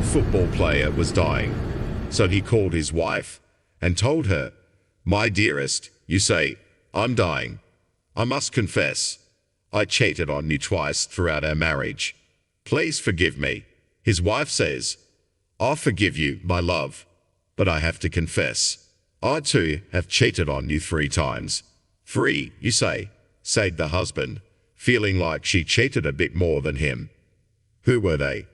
football player was dying. So he called his wife and told her, "My dearest, you say, I'm dying. I must confess, I cheated on you twice throughout our marriage. Please forgive me." His wife says, "I'll forgive you, my love, but I have to confess, I too have cheated on you 3 times. 3, you say," said the husband, feeling like she cheated a bit more than him. "Who were they?"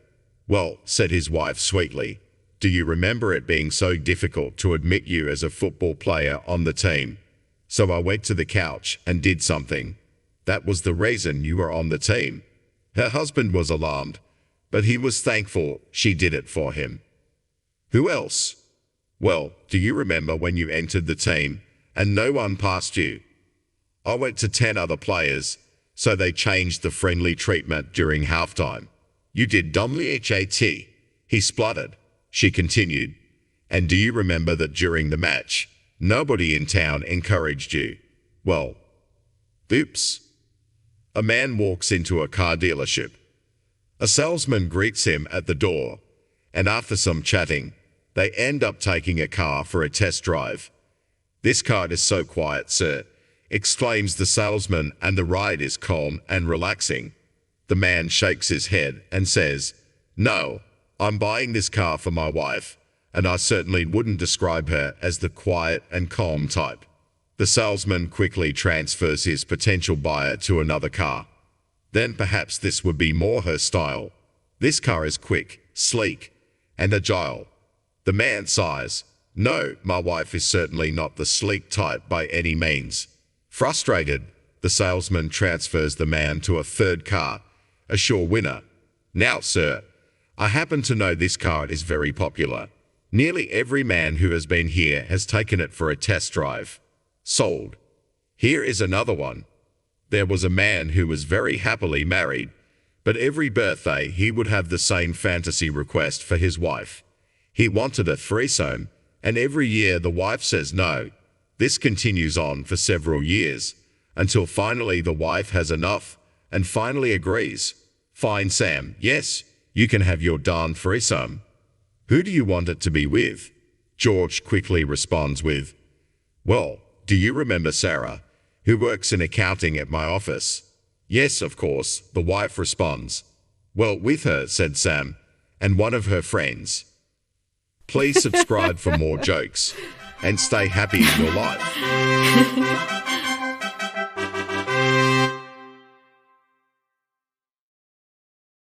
"Well," said his wife sweetly, "do you remember it being so difficult to admit you as a football player on the team? So I went to the couch and did something. That was the reason you were on the team." Her husband was alarmed, but he was thankful she did it for him. "Who else?" "Well, do you remember when you entered the team and no one passed you? I went to 10 other players, so they changed the friendly treatment during halftime. You did WHAT," he spluttered. She continued, "And do you remember that during the match, nobody in town encouraged you? Well, oops." A man walks into a car dealership. A salesman greets him at the door, and after some chatting, they end up taking a car for a test drive. "This car is so quiet, sir," exclaims the salesman, "and the ride is calm and relaxing." The man shakes his head and says, "No, I'm buying this car for my wife, and I certainly wouldn't describe her as the quiet and calm type." The salesman quickly transfers his potential buyer to another car. Then perhaps this would be more her style. "This car is quick, sleek, and agile." The man sighs. "No, my wife is certainly not the sleek type by any means." Frustrated, the salesman transfers the man to a third car, a sure winner. "Now, sir, I happen to know this car is very popular. Nearly every man who has been here has taken it for a test drive. Sold. Here is another one." There was a man who was very happily married, but every birthday he would have the same fantasy request for his wife. He wanted a threesome, and every year the wife says no. This continues on for several years, until finally the wife has enough, and finally agrees. "Fine, Sam, yes, you can have your darn threesome. Who do you want it to be with?" George quickly responds with, "Well, do you remember Sarah, who works in accounting at my office?" "Yes, of course," the wife responds. "Well, with her," said Sam, "and one of her friends." Please subscribe for more jokes, and stay happy in your life.